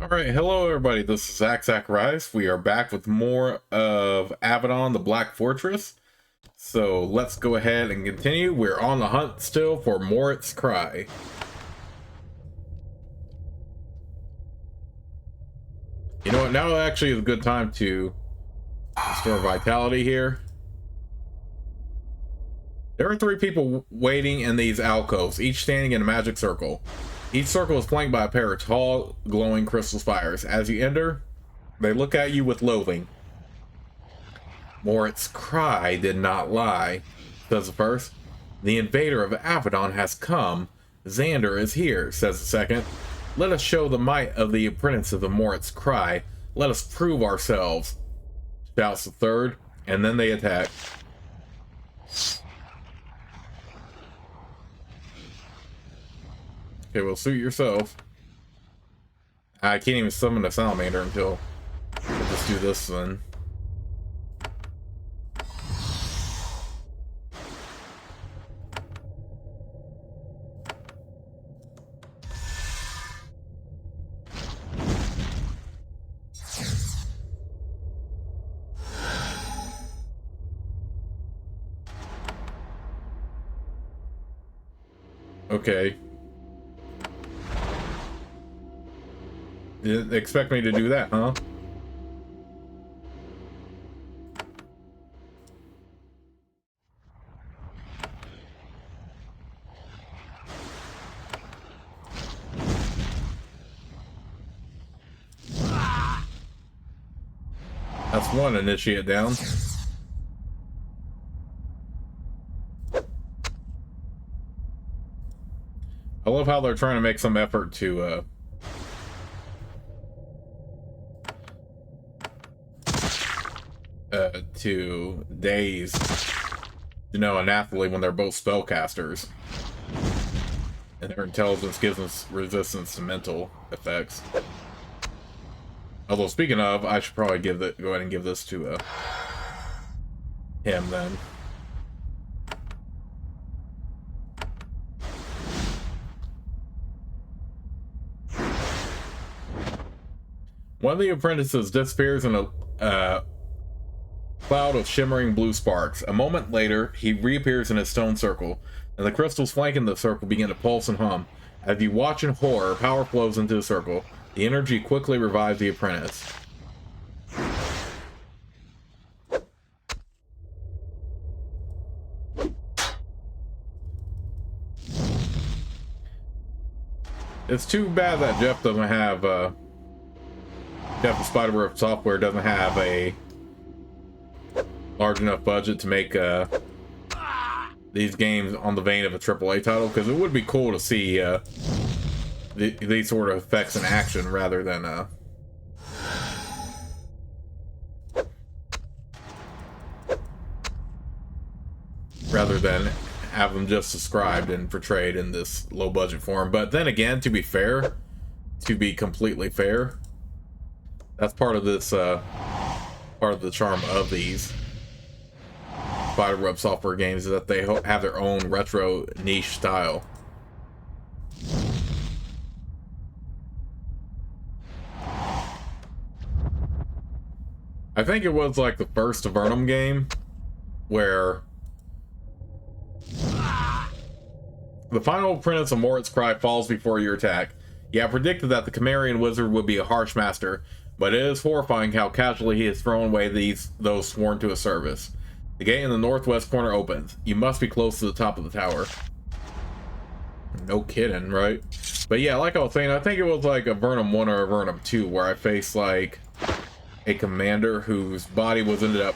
All right, hello everybody. This is Zach Rice. We are back with more of Avadon, the Black Fortress. So let's go ahead and continue. We're on the hunt still for Moritz'Kri. You know what? Now actually is a good time to restore vitality here. There are 3 people waiting in these alcoves, each standing in a magic circle. Each circle is flanked by a pair of tall, glowing crystal spires. As you enter, they look at you with loathing. Moritz'Kri did not lie, says the first. The invader of Avadon has come. Xander is here, says the second. Let us show the might of the apprentices of Moritz'Kri. Let us prove ourselves, shouts the third, and then they attack. Okay, well, suit yourself. I can't even summon a salamander until we'll just do this then. Okay. You didn't expect me to do that, huh? That's one initiate down. I love how they're trying to make some effort to daze, you know, an athlete when they're both spellcasters, and their intelligence gives us resistance to mental effects. Although, speaking of, I should probably go ahead and give this to him then. One of the apprentices disappears in a cloud of shimmering blue sparks. A moment later, he reappears in a stone circle, and the crystals flanking the circle begin to pulse and hum. As you watch in horror, power flows into the circle. The energy quickly revives the apprentice. It's too bad that Jeff doesn't have Jeff the Spiderweb software doesn't have a large enough budget to make these games on the vein of a AAA title, because it would be cool to see these sort of effects in action rather than have them just described and portrayed in this low budget form. But then again, to be fair, to be completely fair, that's part of this part of the charm of these Spiderweb software games, is that they have their own retro niche style. I think it was like the first Avadon game where the final apprentice of Moritz'Kri falls before your attack. Yeah, I predicted that the Cimmerian wizard would be a harsh master, but it is horrifying how casually he has thrown away those sworn to his service. The gate in the northwest corner opens. You must be close to the top of the tower. No kidding, right? But yeah, like I was saying, I think it was like a Avadon 1 or a Avadon 2 where I faced like a commander whose body was ended up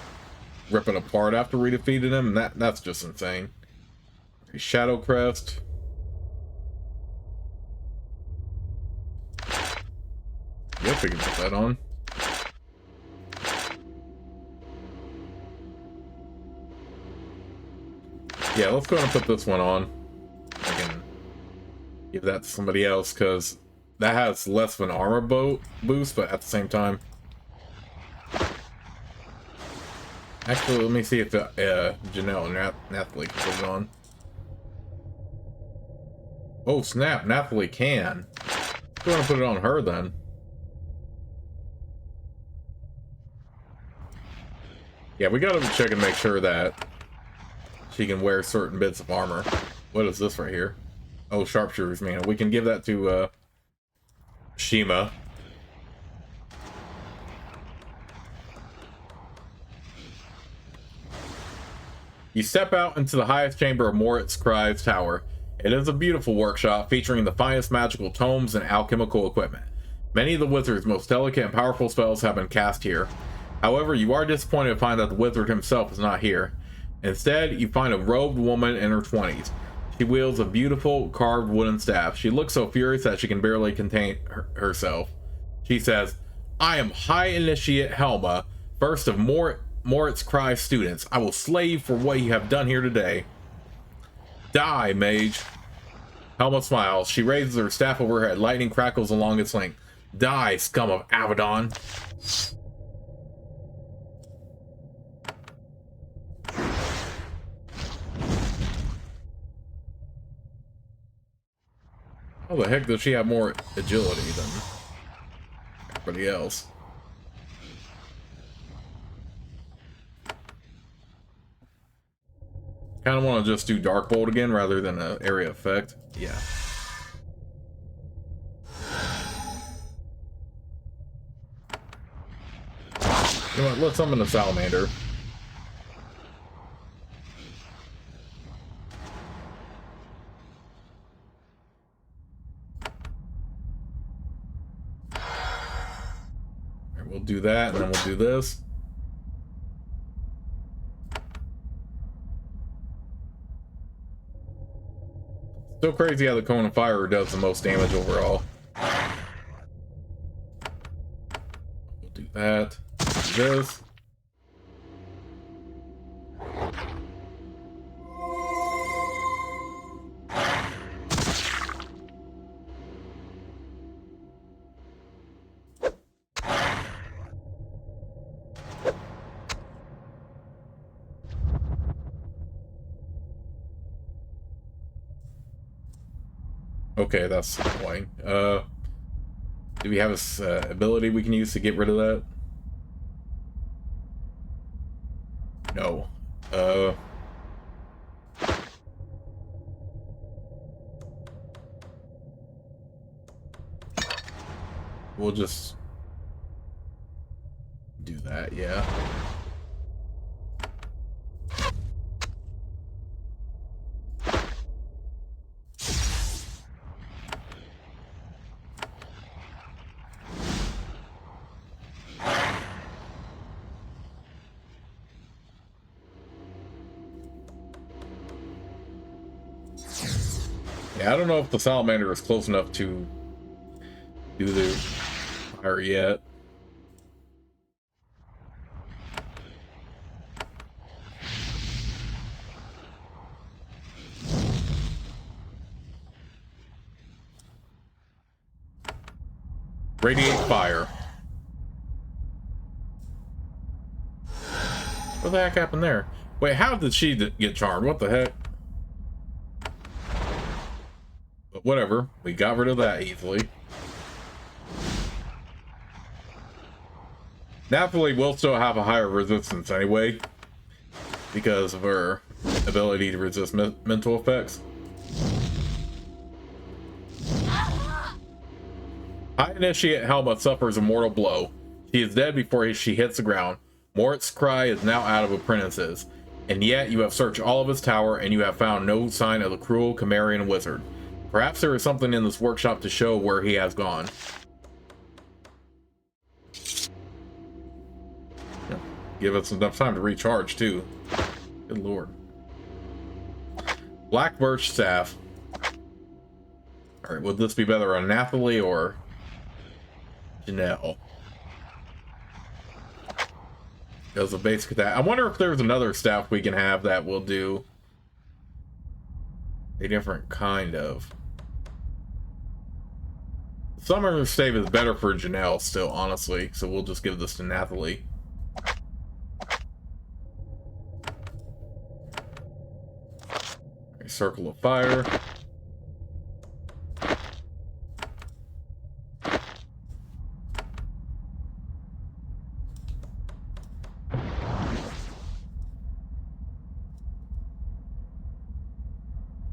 ripping apart after we defeated him, and that's just insane. Shadow Crest. Guess we can put that on. Yeah, let's go ahead and put this one on. I can give that to somebody else, because that has less of an armor boost, but at the same time. Actually, let me see if Janelle and Nathalie can put it on. Oh snap, Nathalie can. Go ahead and put it on her then. Yeah, we gotta check and make sure that she can wear certain bits of armor. What is this right here? Oh, sharpshooter's man. We can give that to Shima. You step out into the highest chamber of Moritz'Kri's tower. It is a beautiful workshop featuring the finest magical tomes and alchemical equipment. Many of the wizard's most delicate and powerful spells have been cast here. However, you are disappointed to find that the wizard himself is not here. Instead, you find a robed woman in her 20s. She wields a beautiful carved wooden staff. She looks so furious that she can barely contain herself. She says, "I am High Initiate Helma, first of Moritz'Kri students. I will slay you for what you have done here today." "Die, mage." Helma smiles. She raises her staff over her head. Lightning crackles along its length. "Die, scum of Avadon." How the heck does she have more agility than everybody else? Kind of want to just do Dark Bolt again rather than an area effect. Yeah. You know what? Let's summon the salamander. Alright, we'll do that, and then we'll do this. Still crazy how the Cone of Fire does the most damage overall. We'll do that. Do this. Okay, that's annoying. Do we have this ability we can use to get rid of that? No. We'll just do that, yeah. Yeah, I don't know if the salamander is close enough to do the fire yet. Radiate fire. What the heck happened there? Wait, how did she get charmed? What the heck? But whatever, we got rid of that easily. Napoli will still have a higher resistance anyway, because of her ability to resist mental effects. High Initiate Helma suffers a mortal blow. She is dead before she hits the ground. Moritz'Kri is now out of apprentices, and yet you have searched all of his tower and you have found no sign of the cruel Cimmerian wizard. Perhaps there is something in this workshop to show where he has gone. Yeah. Give us enough time to recharge too. Good lord. Black Birch Staff. Alright, would this be better on Nathalie or Janelle? Does a basic attack. I wonder if there's another staff we can have that will do a different kind of. Summoner's Stave is better for Janelle still, honestly, so we'll just give this to Nathalie. A Circle of Fire.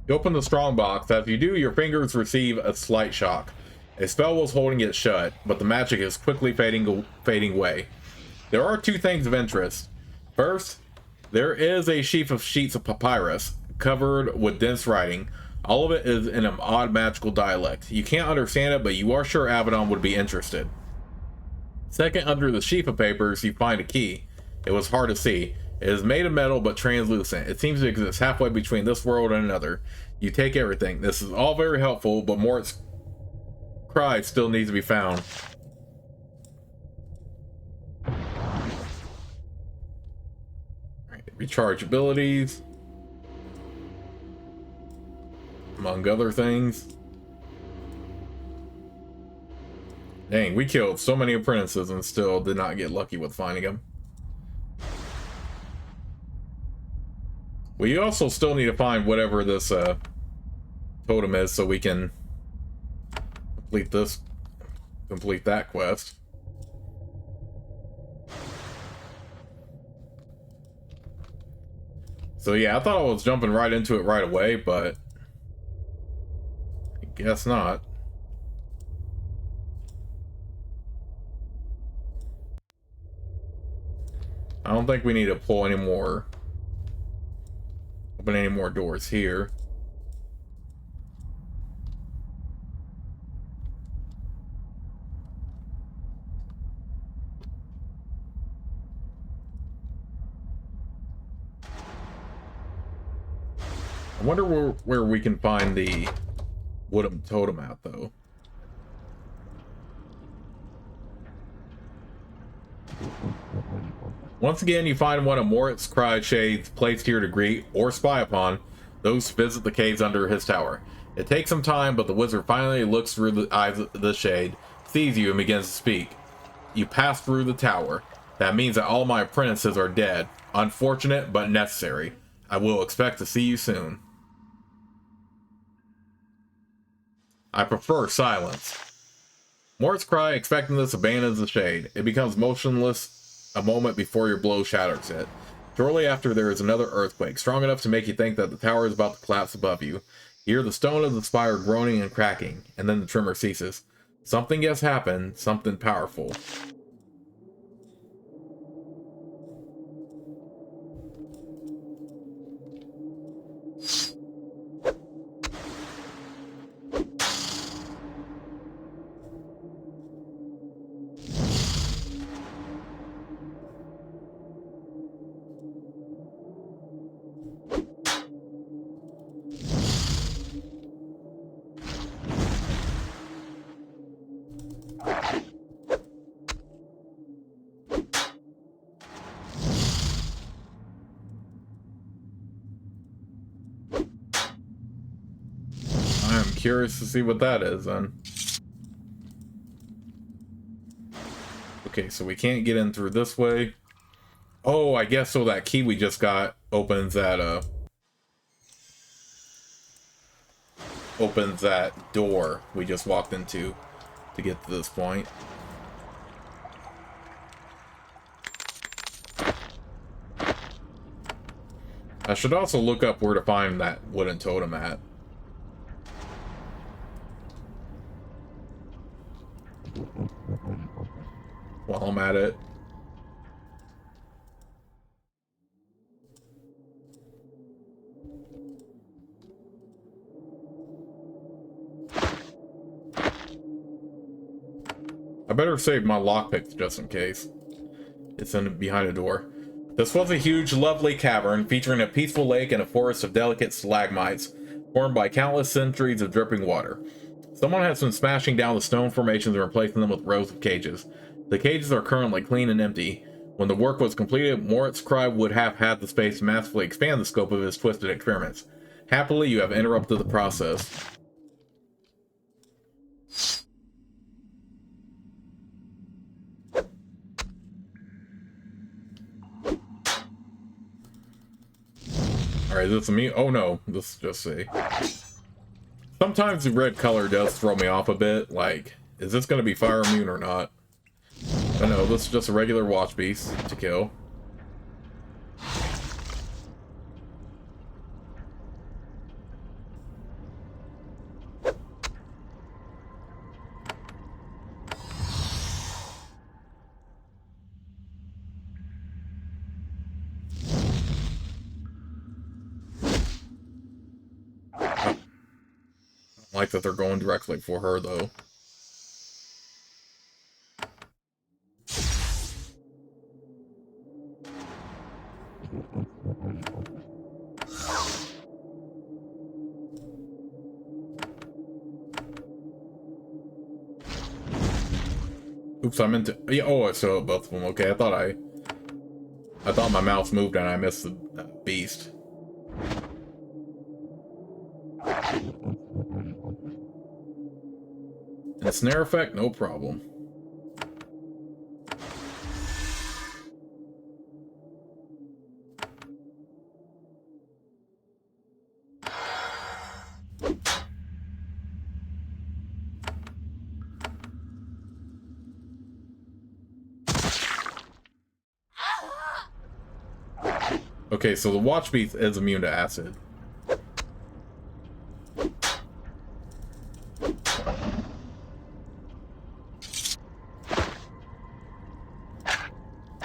You open the strong box. As you do, your fingers receive a slight shock. A spell was holding it shut, but the magic is quickly fading away. There are two things of interest. First, there is a sheaf of sheets of papyrus covered with dense writing. All of it is in an odd magical dialect. You can't understand it, but you are sure Avadon would be interested. Second, under the sheaf of papers, you find a key. It was hard to see. It is made of metal but translucent. It seems to exist halfway between this world and another. You take everything. This is all very helpful, but Moritz'Kri still needs to be found. Alright, recharge abilities. Among other things. Dang, we killed so many apprentices and still did not get lucky with finding them. We also still need to find whatever this totem is so we can complete that quest. So yeah, I thought I was jumping right into it right away, but I guess not. I don't think we need to pull any more, open any more doors here. I wonder where we can find the wooden totem at, though. Once again, you find one of Moritz'Kri shades placed here to greet or spy upon those who visit the caves under his tower. It takes some time, but the wizard finally looks through the eyes of the shade, sees you, and begins to speak. You pass through the tower. That means that all my apprentices are dead. Unfortunate, but necessary. I will expect to see you soon. I prefer silence. Moritz'Kri, expecting this, abandons the shade. It becomes motionless a moment before your blow shatters it. Shortly after, there is another earthquake, strong enough to make you think that the tower is about to collapse above you. You hear the stone of the spire groaning and cracking, and then the tremor ceases. Something has happened, something powerful. Curious to see what that is then. Okay, so we can't get in through this way. Oh, I guess so that key we just got opens that door we just walked into to get to this point. I should also look up where to find that wooden totem at. While I'm at it. I better save my lockpicks just in case. It's behind a door. This was a huge, lovely cavern featuring a peaceful lake and a forest of delicate stalagmites formed by countless centuries of dripping water. Someone has been smashing down the stone formations and replacing them with rows of cages. The cages are currently clean and empty. When the work was completed, Moritz'Kri would have had the space to massively expand the scope of his twisted experiments. Happily, you have interrupted the process. Alright, is this me? Oh no, this is just a... Sometimes the red color does throw me off a bit, like, is this going to be fire immune or not? I know, this is just a regular watch beast to kill. Like that they're going directly for her, though. Oops, I meant to. Yeah, oh, I saw both of them. Okay, I thought my mouse moved and I missed the beast. And snare effect, no problem. Okay, so the watch beast is immune to acid.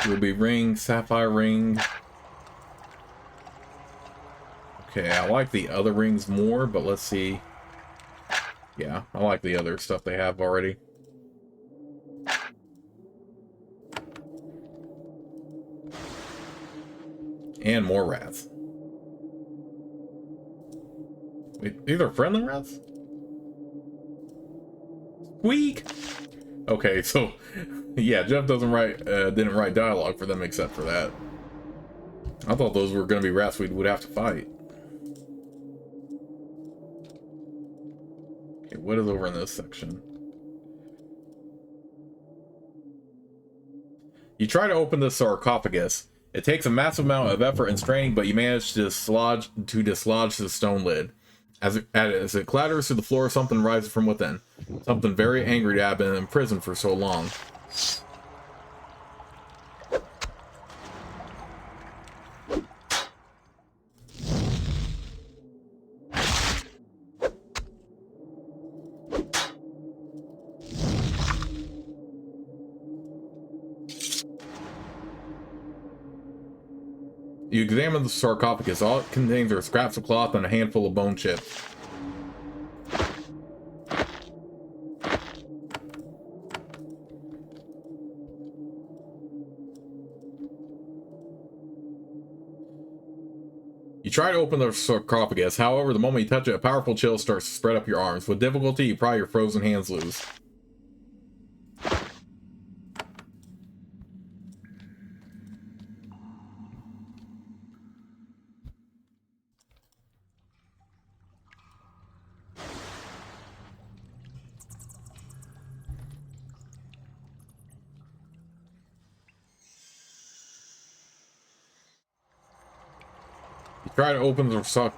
Ruby ring, sapphire ring. Okay, I like the other rings more, but let's see. Yeah, I like the other stuff they have already. And more rats. Wait, these are friendly rats? Squeak! Okay, so yeah, Jeff didn't write dialogue for them except for that. I thought those were going to be rats we would have to fight. Okay, what is over in this section? You try to open the sarcophagus. It takes a massive amount of effort and straining, but you manage to dislodge the stone lid. As it clatters to the floor, something rises from within. Something very angry to have been in prison for so long. You examine the sarcophagus. All it contains are scraps of cloth and a handful of bone chips. You try to open the sarcophagus. However, the moment you touch it, a powerful chill starts to spread up your arms. With difficulty, you pry your frozen hands loose. Try to open the suck.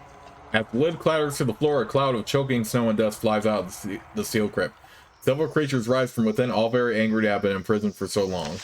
As the lid clatters to the floor, a cloud of choking snow and dust flies out of the steel crypt. Several creatures rise from within, all very angry to have been imprisoned for so long.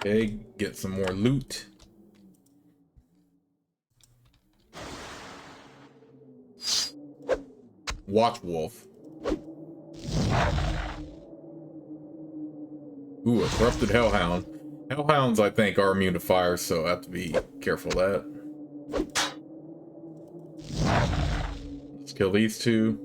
Okay, get some more loot. Watch Wolf. Ooh, a corrupted hellhound. Hellhounds, I think, are immune to fire, so I have to be careful of that. Let's kill these two.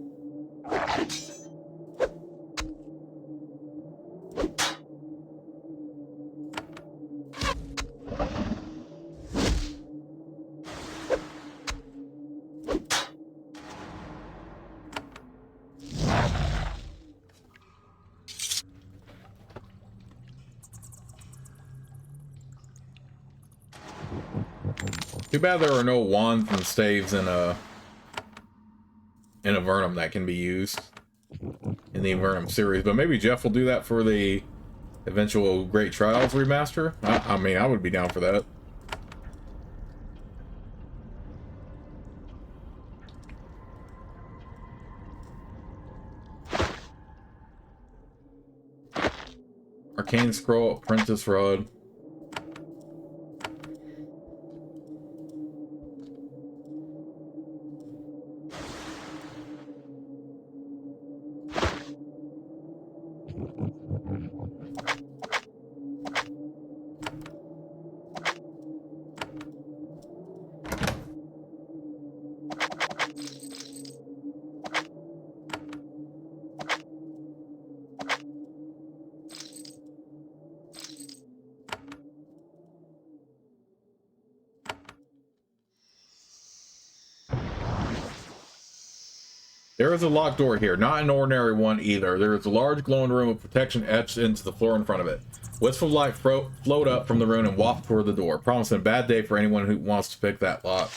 Too bad there are no wands and staves in Avernum that can be used in the Avernum series, but maybe Jeff will do that for the eventual Great Trials remaster. I mean, I would be down for that. Arcane Scroll, Apprentice Rod. There is a locked door here, not an ordinary one either. There is a large glowing room of protection etched into the floor in front of it. Wisps of light float up from the room and waft toward the door, promising a bad day for anyone who wants to pick that lock.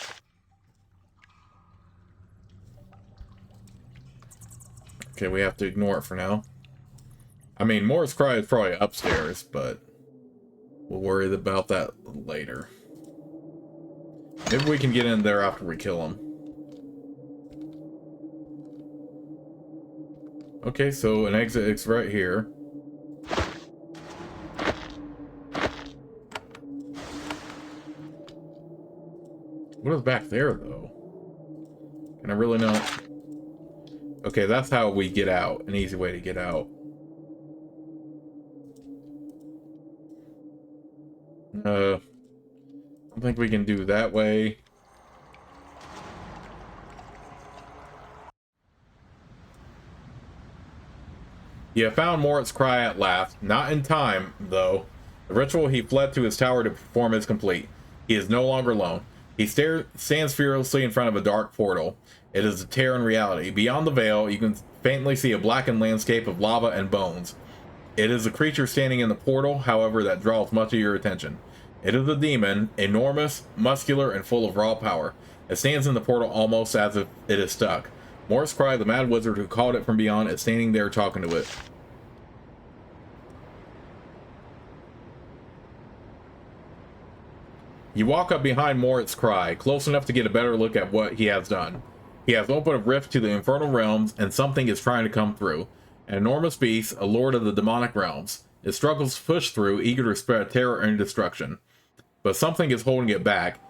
Okay, we have to ignore it for now. I mean, Moritz'Kri is probably upstairs, but we'll worry about that later. Maybe we can get in there after we kill him. Okay, so an exit is right here. What is back there, though? Can I really not? Okay, that's how we get out. An easy way to get out. I don't think we can do that way. You have found Moritz'Kri at last. Not in time, though. The ritual he fled to his tower to perform is complete. He is no longer alone. He stands fearlessly in front of a dark portal. It is a tear in reality. Beyond the veil, you can faintly see a blackened landscape of lava and bones. It is a creature standing in the portal, however, that draws much of your attention. It is a demon, enormous, muscular, and full of raw power. It stands in the portal almost as if it is stuck. Moritz'Kri, the mad wizard who called it from beyond, is standing there talking to it. You walk up behind Moritz'Kri, close enough to get a better look at what he has done. He has opened a rift to the infernal realms, and something is trying to come through. An enormous beast, a lord of the demonic realms. It struggles to push through, eager to spread terror and destruction. But something is holding it back.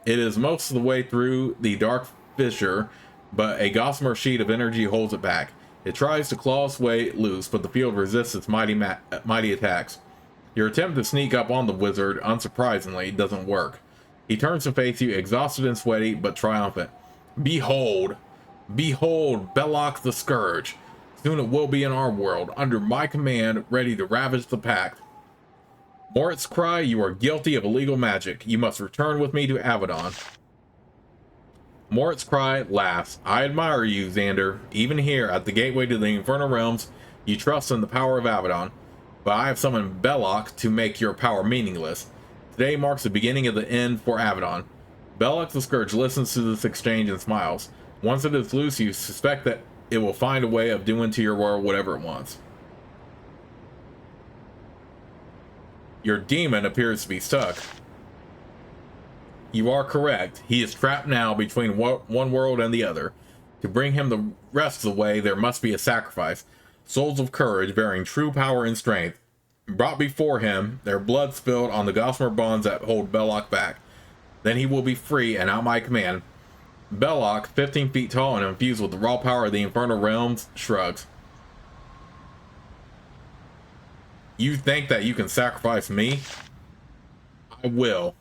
It is most of the way through the dark fissure, but a gossamer sheet of energy holds it back. It tries to claw its way loose, but the field resists its mighty attacks. Your attempt to sneak up on the wizard, unsurprisingly, doesn't work. He turns to face you, exhausted and sweaty, but triumphant. Behold! Behold, Belloc the Scourge! Soon it will be in our world, under my command, ready to ravage the pack. Moritz'Kri, you are guilty of illegal magic. You must return with me to Avadon. Moritz'Kri laughs. I admire you, Xander. Even here, at the gateway to the Infernal Realms, you trust in the power of Avadon. But I have summoned Belloc to make your power meaningless. Today marks the beginning of the end for Avadon. Belloc the Scourge listens to this exchange and smiles. Once it is loose, you suspect that it will find a way of doing to your world whatever it wants. Your demon appears to be stuck. You are correct. He is trapped now between one world and the other. To bring him the rest of the way, there must be a sacrifice. Souls of courage, bearing true power and strength, brought before him, their blood spilled on the gossamer bonds that hold Belloc back. Then he will be free and at my command. Belloc, 15 feet tall and infused with the raw power of the Infernal Realms, shrugs. You think that you can sacrifice me? I will.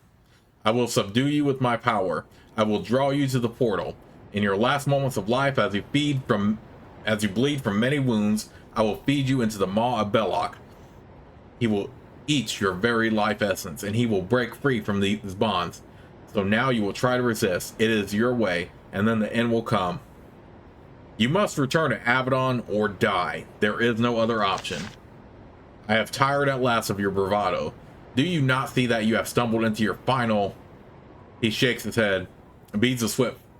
I will subdue you with my power. I will draw you to the portal. In your last moments of life, as you bleed from many wounds, I will feed you into the maw of Belloc. He will eat your very life essence, and he will break free from these bonds. So now you will try to resist. It is your way, and then the end will come. You must return to Avadon or die. There is no other option. I have tired at last of your bravado. Do you not see that you have stumbled into your final... He shakes his head. Beads of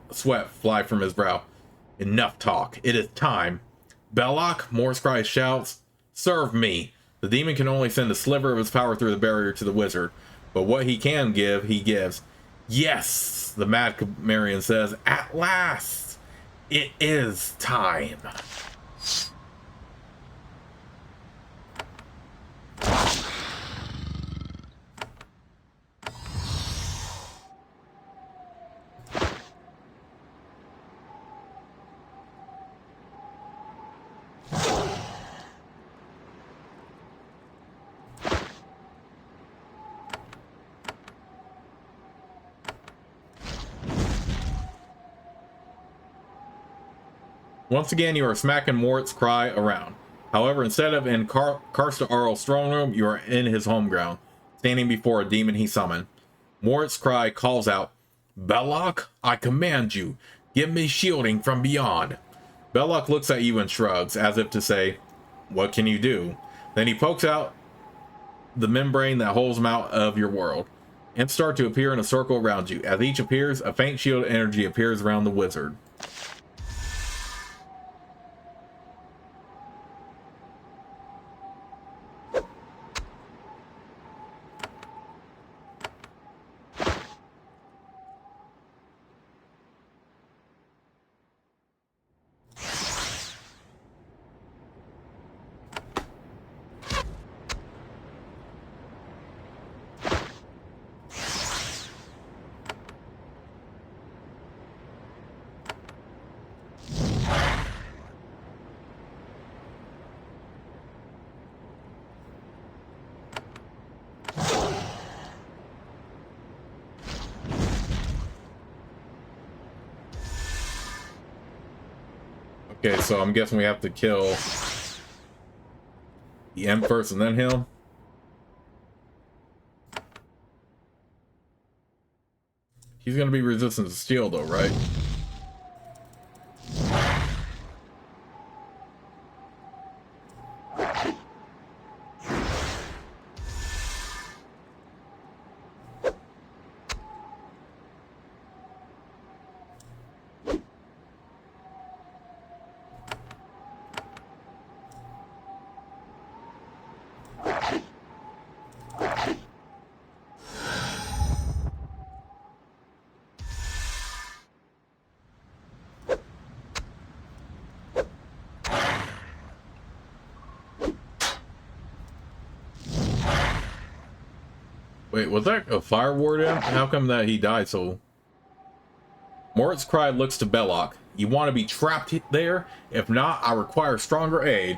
sweat fly from his brow. Enough talk. It is time. Belloc, Moritz'Kri shouts. Serve me. The demon can only send a sliver of his power through the barrier to the wizard, but what he can give, he gives. Yes, the mad Cimmerian says. At last, it is time. Once again, you are smacking Moritz'Kri around. However, instead of in Karsta Arl's throne room, you are in his home ground, standing before a demon he summoned. Moritz'Kri calls out, Belloc, I command you, give me shielding from beyond. Belloc looks at you and shrugs, as if to say, what can you do? Then he pokes out the membrane that holds him out of your world, and start to appear in a circle around you. As each appears, a faint shield of energy appears around the wizard. Okay, so I'm guessing we have to kill the M first and then him. He's gonna be resistant to steel though, right? Wait, was that a fire ward in? How come that he died so? Moritz'Kri looks to Belloc. You want to be trapped there? If not, I require stronger aid.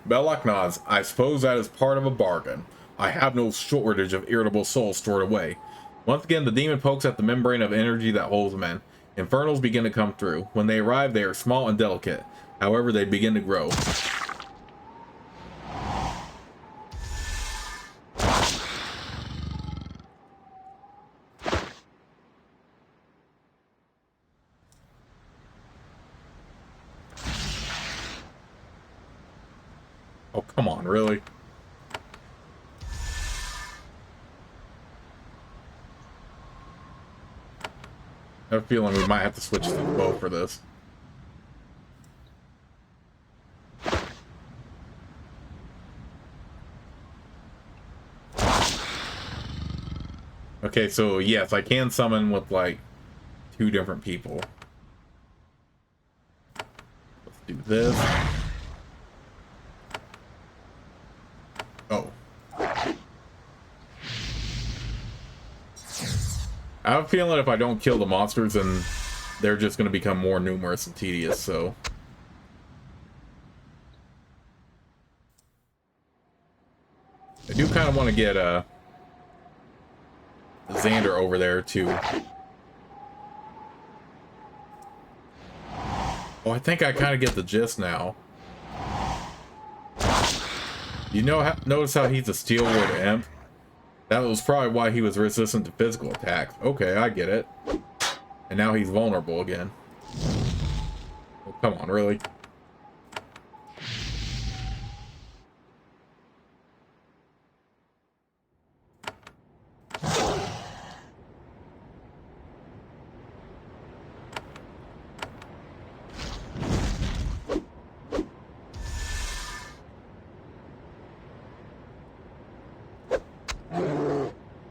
Belloc nods. I suppose that is part of a bargain. I have no shortage of irritable souls stored away. Once again, the demon pokes at the membrane of energy that holds men. Infernals begin to come through. When they arrive, they are small and delicate. However, they begin to grow. Oh, come on, really? I have a feeling we might have to switch to the bow for this. Okay, so yes, I can summon with like 2 different people. Let's do this. Oh. I have a feeling if I don't kill the monsters, then they're just going to become more numerous and tedious, so... I do kind of want to get Xander over there, too. Oh, I think I kind of get the gist now. You know, notice how he's a Steel Ward Imp? That was probably why he was resistant to physical attacks. Okay, I get it. And now he's vulnerable again. Oh, come on, really?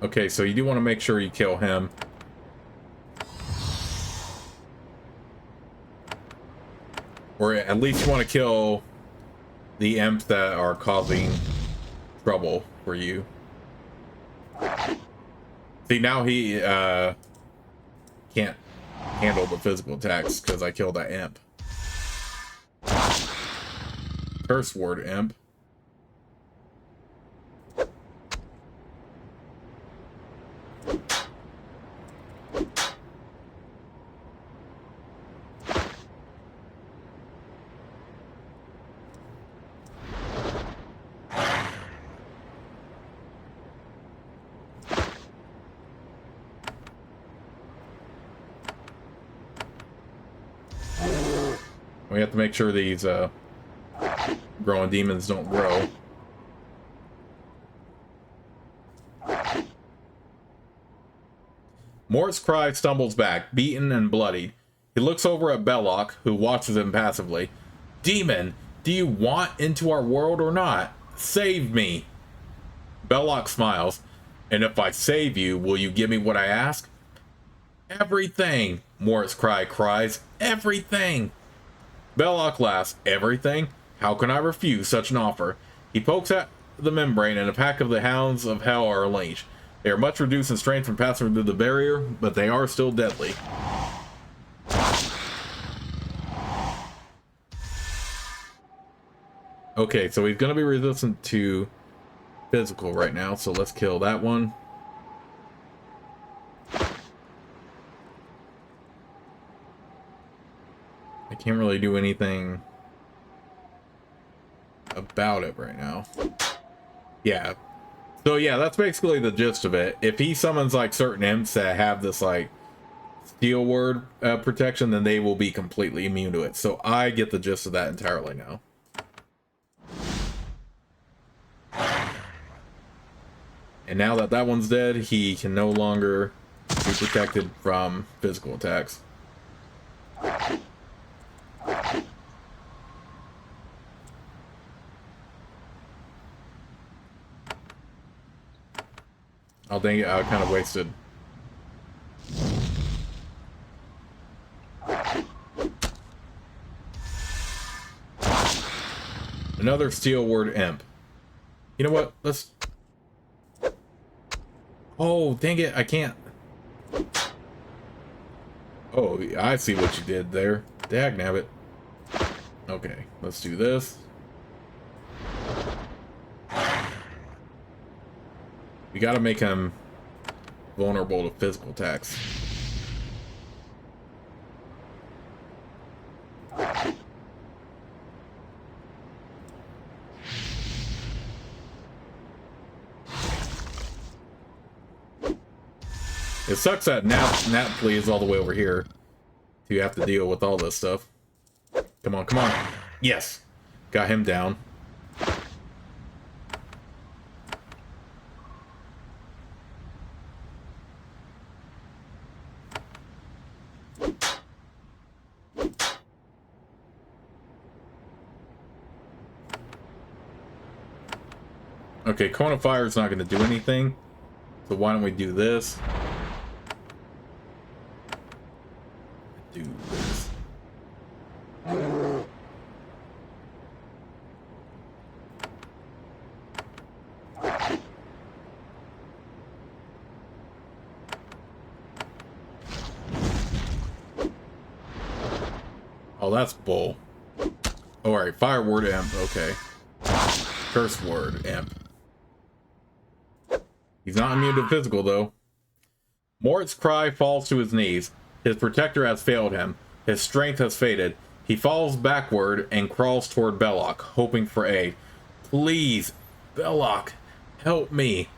Okay, so you do want to make sure you kill him. Or at least you want to kill the imps that are causing trouble for you. See, now he can't handle the physical attacks because I killed that imp. Curse word imp. We have to make sure these growing demons don't grow. Moritz'Kri stumbles back, beaten and bloodied. He looks over at Belloc, who watches him passively. Demon, do you want into our world or not? Save me. Belloc smiles. And if I save you, will you give me what I ask? Everything, Moritz'Kri cries. Everything. Belloc laughs. Everything? How can I refuse such an offer? He pokes at the membrane and a pack of the hounds of hell are unleashed. They are much reduced in strength from passing through the barrier, but they are still deadly. Okay, so he's going to be resistant to physical right now, so let's kill that one. I can't really do anything about it right now. Yeah. So yeah, that's basically the gist of it. If he summons like certain imps that have this like steel word protection, then they will be completely immune to it. So I get the gist of that entirely now. And now that that one's dead, he can no longer be protected from physical attacks. Oh dang it, I kind of wasted. Another steel word imp. You know what? Let's... Oh, dang it, I can't. Oh, I see what you did there. Dagnabbit. Okay, let's do this. We gotta make him vulnerable to physical attacks. It sucks that Nat Flea is all the way over here. So you have to deal with all this stuff. Come on, come on. Yes! Got him down. Okay, Cone of Fire is not going to do anything. So why don't we do this? Do this. Oh, that's bull. Alright, Fire Word Imp, okay. Curse Word Imp. He's not immune to physical, though. Moritz'Kri falls to his knees. His protector has failed him. His strength has faded. He falls backward and crawls toward Belloc, hoping for aid. Please, Belloc, help me.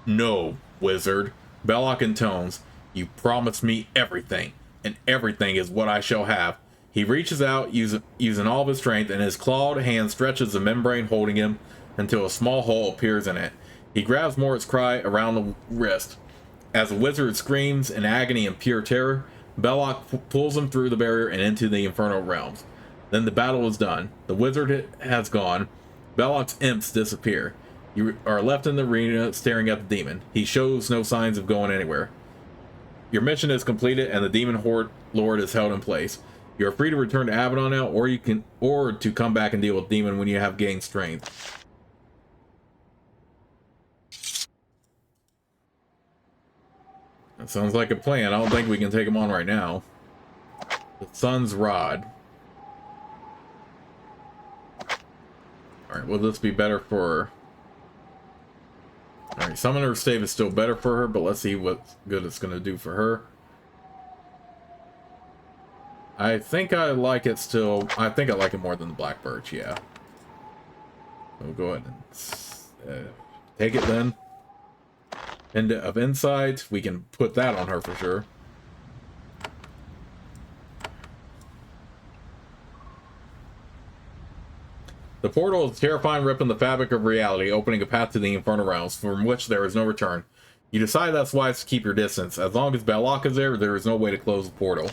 No, wizard. Belloc intones. You promised me everything, and everything is what I shall have. He reaches out, using all of his strength, and his clawed hand stretches the membrane holding him until a small hole appears in it. He grabs Moritz'Kri around the wrist. As the wizard screams in agony and pure terror, Belloc pulls him through the barrier and into the infernal realms. Then the battle is done. The wizard has gone. Belloc's imps disappear. You are left in the arena staring at the demon. He shows no signs of going anywhere. Your mission is completed and the demon horde lord is held in place. You are free to return to Avadon now, or to come back and deal with demon when you have gained strength. That sounds like a plan. I don't think we can take him on right now. The Sun's Rod. Alright, will this be better for... Alright, Summoner's Stave is still better for her, but let's see what good it's going to do for her. I think I like it still. I think I like it more than the Black Birch, yeah. We'll go ahead and take it then. End of Insight. We can put that on her for sure. The portal is a terrifying rip in the fabric of reality, opening a path to the Infernal Realms, from which there is no return. You decide that's wise to keep your distance. As long as Belloc is there, there is no way to close the portal.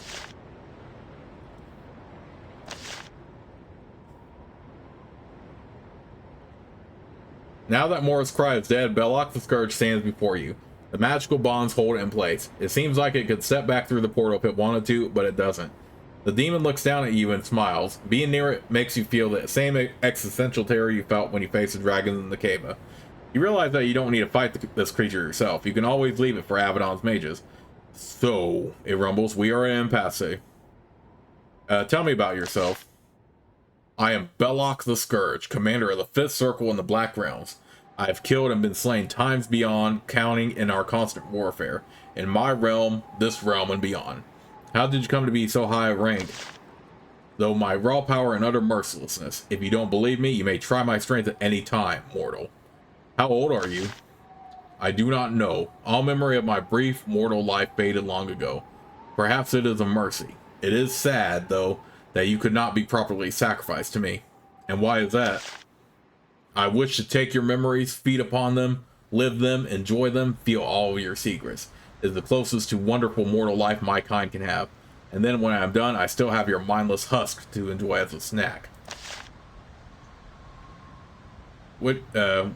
Now that Moritz'Kri is dead, Belloc the Scourge stands before you. The magical bonds hold it in place. It seems like it could step back through the portal if it wanted to, but it doesn't. The demon looks down at you and smiles. Being near it makes you feel the same existential terror you felt when you faced the dragons in the cave. You realize that you don't need to fight this creature yourself. You can always leave it for Avadon's mages. So, it rumbles, we are in impasse. Tell me about yourself. I am Belloc the Scourge, commander of the 5th Circle in the Black Realms. I have killed and been slain times beyond counting in our constant warfare. In my realm, this realm, and beyond. How did you come to be so high of rank? Though my raw power and utter mercilessness. If you don't believe me, you may try my strength at any time, mortal. How old are you? I do not know. All memory of my brief mortal life faded long ago. Perhaps it is a mercy. It is sad, though, that you could not be properly sacrificed to me. And why is that? I wish to take your memories, feed upon them, live them, enjoy them, feel all of your secrets. It is the closest to wonderful mortal life my kind can have. And then when I am done, I still have your mindless husk to enjoy as a snack. What do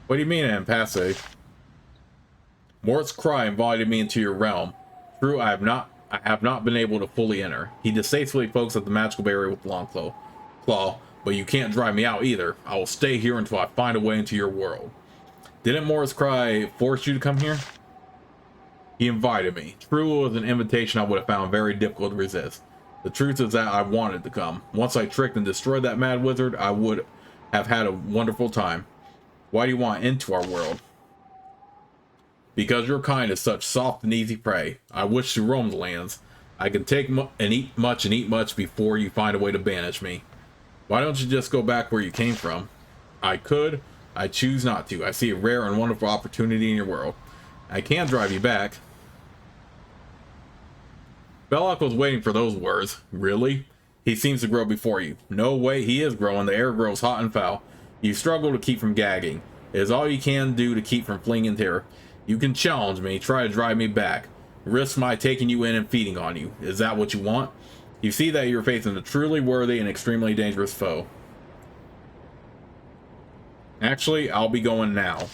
you mean, impasse? Moritz'Kri invited me into your realm. True, I have not been able to fully enter. He distastefully pokes at the magical barrier with long claw, but you can't drive me out either. I will stay here until I find a way into your world. Didn't Moritz'Kri force you to come here? He invited me. True, it was an invitation I would have found very difficult to resist. The truth is that I wanted to come. Once I tricked and destroyed that mad wizard, I would have had a wonderful time. Why do you want into our world? Because your kind is such soft and easy prey. I wish to roam the lands. I can take and eat much before you find a way to banish me. Why don't you just go back where you came from? I could. I choose not to. I see a rare and wonderful opportunity in your world. I can drive you back. Belloc was waiting for those words. Really? He seems to grow before you. No way, he is growing. The air grows hot and foul. You struggle to keep from gagging. It is all you can do to keep from fleeing in terror. You can challenge me, try to drive me back. Risk my taking you in and feeding on you. Is that what you want? You see that you're facing a truly worthy and extremely dangerous foe. Actually, I'll be going now.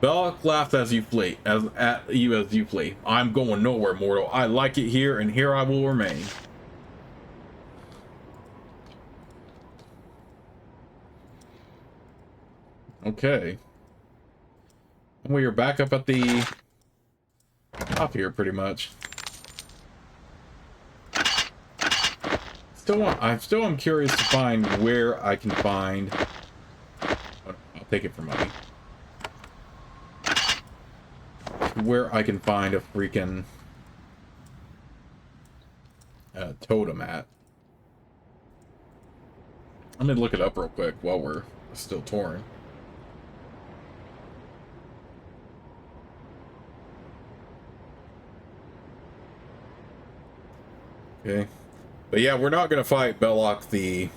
Belloc laughs as you flee. As you flee. I'm going nowhere, mortal. I like it here, and here I will remain. Okay. And we are back up at the top here, pretty much. I still am curious to find where I can find. I'll take it for money. Where I can find a freaking totem at. I'm gonna look it up real quick while we're still touring. Okay. But yeah, we're not gonna fight Belloc the...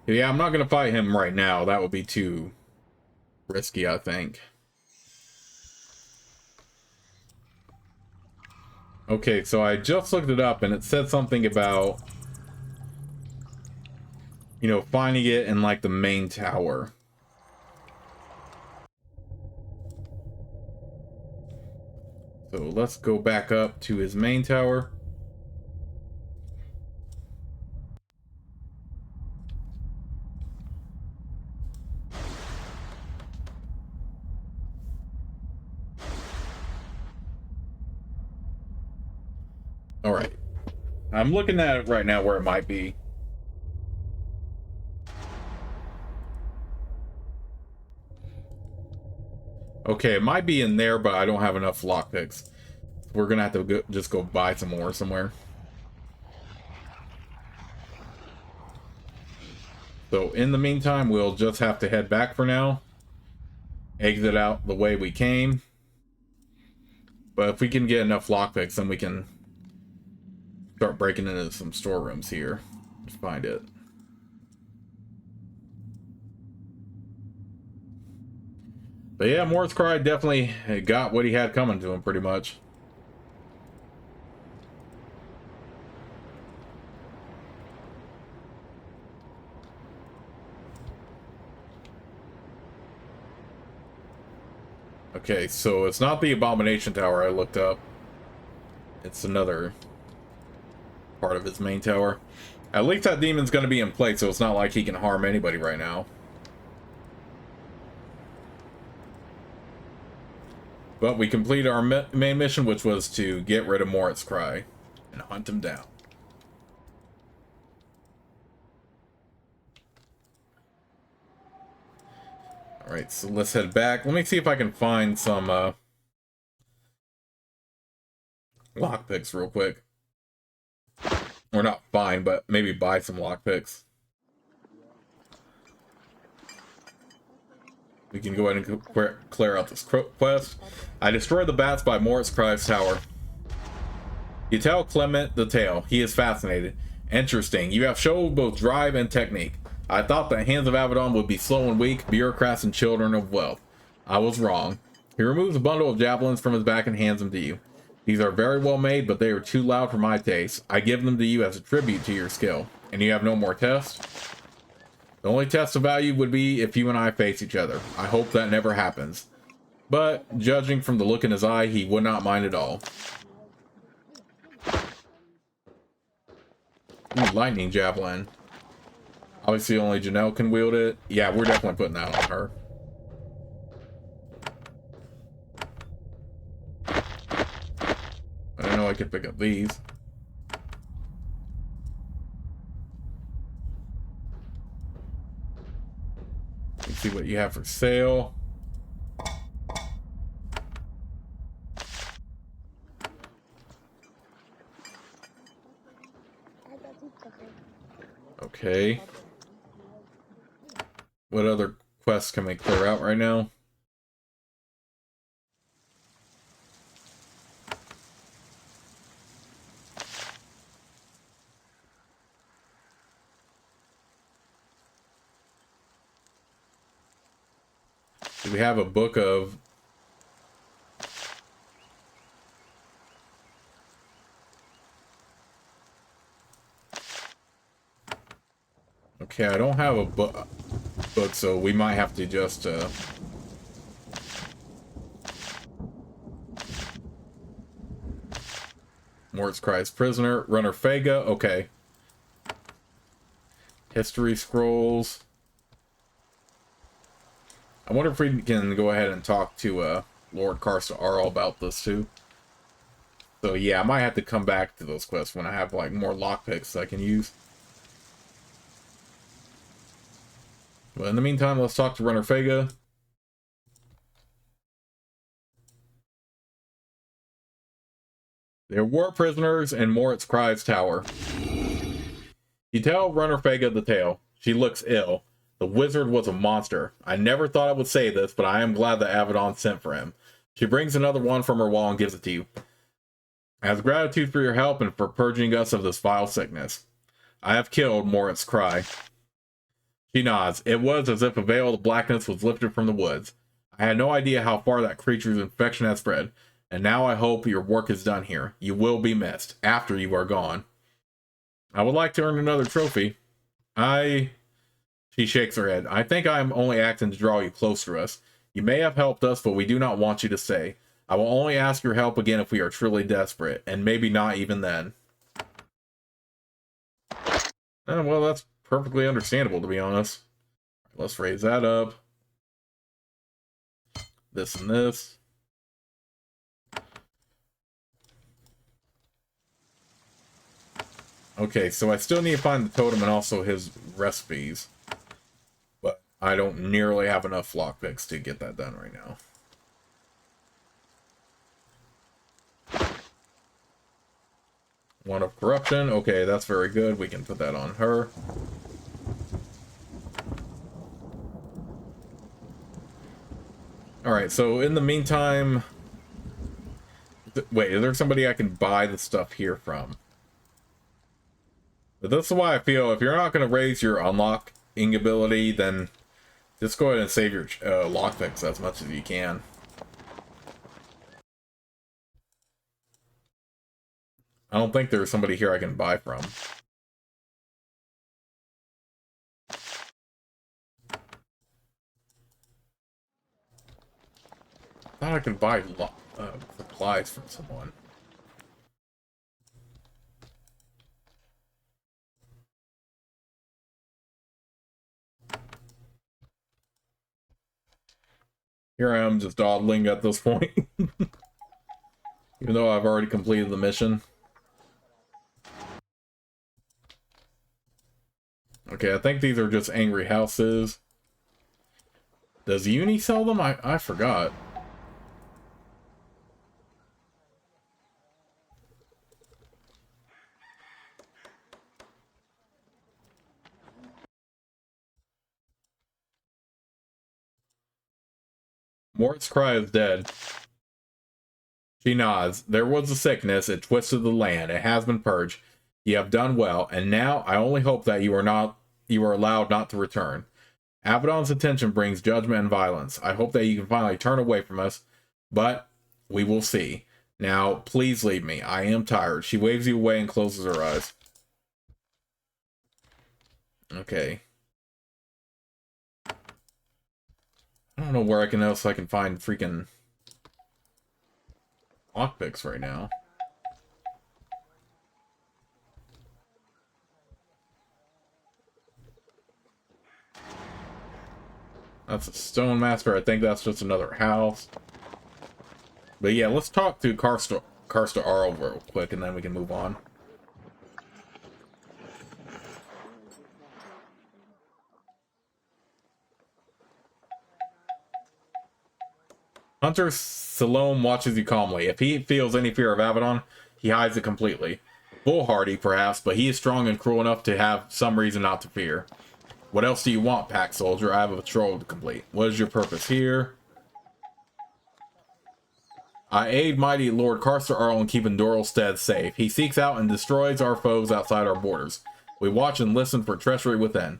Yeah, I'm not going to fight him right now. That would be too risky, I think. Okay, so I just looked it up and it said something about, you know, finding it in like the main tower. So let's go back up to his main tower. All right. I'm looking at it right now where it might be. Okay, it might be in there, but I don't have enough lockpicks. We're gonna have to just go buy some more somewhere. So in the meantime, we'll just have to head back for now. Exit out the way we came. But if we can get enough lockpicks, then we can start breaking into some storerooms here. Just find it. But yeah, Moritz'Kri definitely got what he had coming to him, pretty much. Okay, so it's not the Abomination Tower I looked up. It's another part of his main tower. At least that demon's going to be in place, so it's not like he can harm anybody right now. But we completed our main mission, which was to get rid of Moritz'Kri and hunt him down. Alright, so let's head back. Let me see if I can find some lockpicks real quick. Or not find, but maybe buy some lockpicks. We can go ahead and clear out this quest. I destroyed the bats by Moritz'Kri's tower. You tell Clement the tale. He is fascinated. Interesting. You have shown both drive and technique. I thought the hands of Avadon would be slow and weak, bureaucrats and children of wealth. I was wrong. He removes a bundle of javelins from his back and hands them to you. These are very well made, but they are too loud for my taste. I give them to you as a tribute to your skill. And you have no more tests? The only test of value would be if you and I face each other. I hope that never happens. But, judging from the look in his eye, he would not mind at all. Ooh, lightning javelin. Obviously only Janelle can wield it. Yeah, we're definitely putting that on her. I don't know I could pick up these. Let's see what you have for sale. Okay. What other quests can we clear out right now? Do we have a book of... Okay, I don't have a book, so we might have to just... Moritz'Kri's prisoner. Runner Fega. Okay. History scrolls. I wonder if we can go ahead and talk to Lord Karsta Arl about this too. So yeah, I might have to come back to those quests when I have like more lockpicks I can use. But in the meantime, let's talk to Runner Fega. There were prisoners in Moritz'Kri's tower. You tell Runner Fega the tale. She looks ill. The wizard was a monster. I never thought I would say this, but I am glad that Avadon sent for him. She brings another one from her wall and gives it to you. As gratitude for your help and for purging us of this vile sickness. I have killed Moritz'Kri. She nods. It was as if a veil of blackness was lifted from the woods. I had no idea how far that creature's infection had spread, and now I hope your work is done here. You will be missed after you are gone. I would like to earn another trophy. She shakes her head. I think I am only acting to draw you close to us. You may have helped us, but we do not want you to stay. I will only ask your help again if we are truly desperate, and maybe not even then. Well, that's perfectly understandable, to be honest. Let's raise that up. This and this. Okay, so I still need to find the totem and also his recipes. But I don't nearly have enough lockpicks to get that done right now. One of corruption. Okay, that's very good. We can put that on her. Alright, so in the meantime... Wait, is there somebody I can buy the stuff here from? But this is why I feel if you're not going to raise your unlocking ability, then just go ahead and save your lockpicks as much as you can. I don't think there's somebody here I can buy from. I thought I could buy supplies from someone. Here I am just dawdling at this point. Even though I've already completed the mission. Okay, I think these are just angry houses. Does Uni sell them? I forgot. Moritz'Kri is dead. She nods. There was a sickness. It twisted the land. It has been purged. You have done well, and now I only hope that you are allowed not to return. Avadon's attention brings judgment and violence. I hope that you can finally turn away from us, but we will see. Now, please leave me. I am tired. She waves you away and closes her eyes. Okay. I don't know where else I can find freaking lockpicks right now. That's a stone master. I think that's just another house. But yeah, let's talk to Karsta Arl real quick, and then we can move on. Hunter Salome watches you calmly. If he feels any fear of Avadon, he hides it completely. Foolhardy, perhaps, but he is strong and cruel enough to have some reason not to fear. What else do you want, pack soldier? I have a patrol to complete. What is your purpose here? I aid mighty Lord Karsta Arl in keeping Doralstead safe. He seeks out and destroys our foes outside our borders. We watch and listen for treachery within.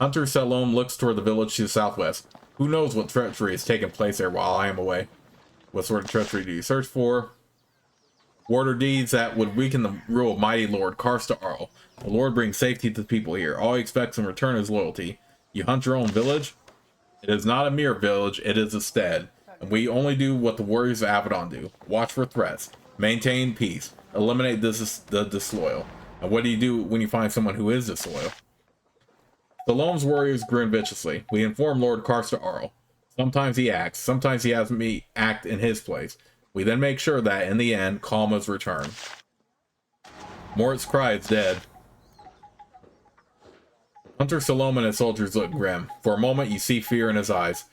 Hunter Salome looks toward the village to the southwest. Who knows what treachery is taking place there while I am away? What sort of treachery do you search for? Word or deeds that would weaken the rule of mighty Lord Karsta Arl. The Lord brings safety to the people here. All he expects in return is loyalty. You hunt your own village? It is not a mere village, it is a stead. And we only do what the warriors of Avadon do. Watch for threats. Maintain peace. Eliminate the disloyal. And what do you do when you find someone who is disloyal? Salome's warriors grin viciously. We inform Lord Karsta Arl. Sometimes he acts. Sometimes he has me act in his place. We then make sure that, in the end, calm is returned. Moritz'Kri is dead. Hunter Salome and his soldiers look grim. For a moment, you see fear in his eyes.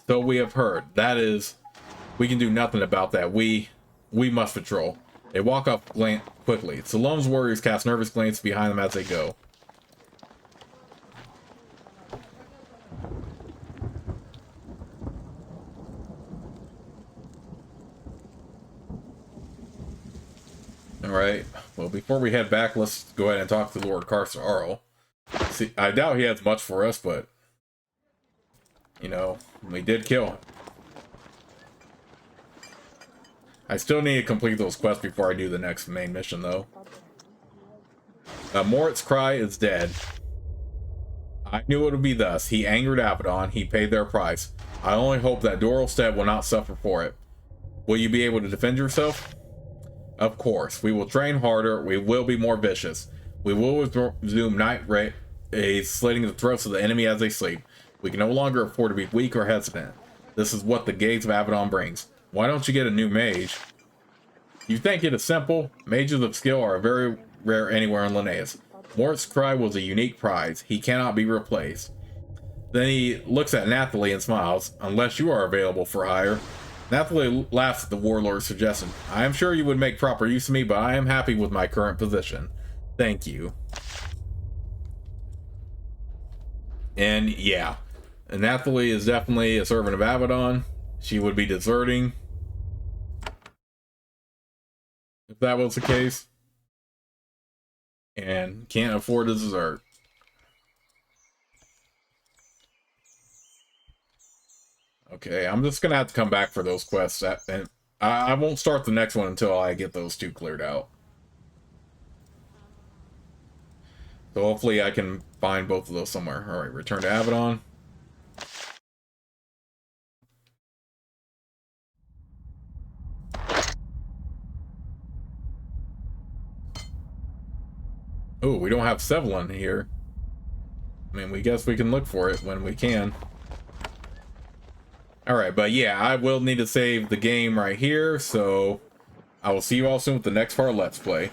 So we have heard. That is, we can do nothing about that. We must patrol. They walk up quickly. Salome's warriors cast nervous glances behind them as they go. Alright, well, before we head back, let's go ahead and talk to Lord Karsta Arl. See, I doubt he has much for us, but you know, we did kill him. I still need to complete those quests before I do the next main mission, though. Moritz'Kri is dead. I knew it would be thus. He angered Avadon. He paid their price. I only hope that Doralstead will not suffer for it. Will you be able to defend yourself? Of course. We will train harder. We will be more vicious. We will resume night raids, slitting the throats of the enemy as they sleep. We can no longer afford to be weak or hesitant. This is what the gates of Avadon brings. Why don't you get a new mage? You think it is simple? Mages of skill are very rare anywhere in Linnaeus. Moritz'Kri was a unique prize. He cannot be replaced. Then he looks at Nathalie and smiles. Unless you are available for hire. Nathalie laughs at the warlord's suggestion. I am sure you would make proper use of me, but I am happy with my current position. Thank you. And yeah, Nathalie is definitely a servant of Avadon. She would be deserting if that was the case, and can't afford to desert. Okay, I'm just gonna have to come back for those quests, and I won't start the next one until I get those two cleared out. So hopefully I can find both of those somewhere. All right, return to Avadon. Oh, we don't have Sevlin here. I mean, we guess we can look for it when we can. Alright, but yeah, I will need to save the game right here, so I will see you all soon with the next part of Let's Play.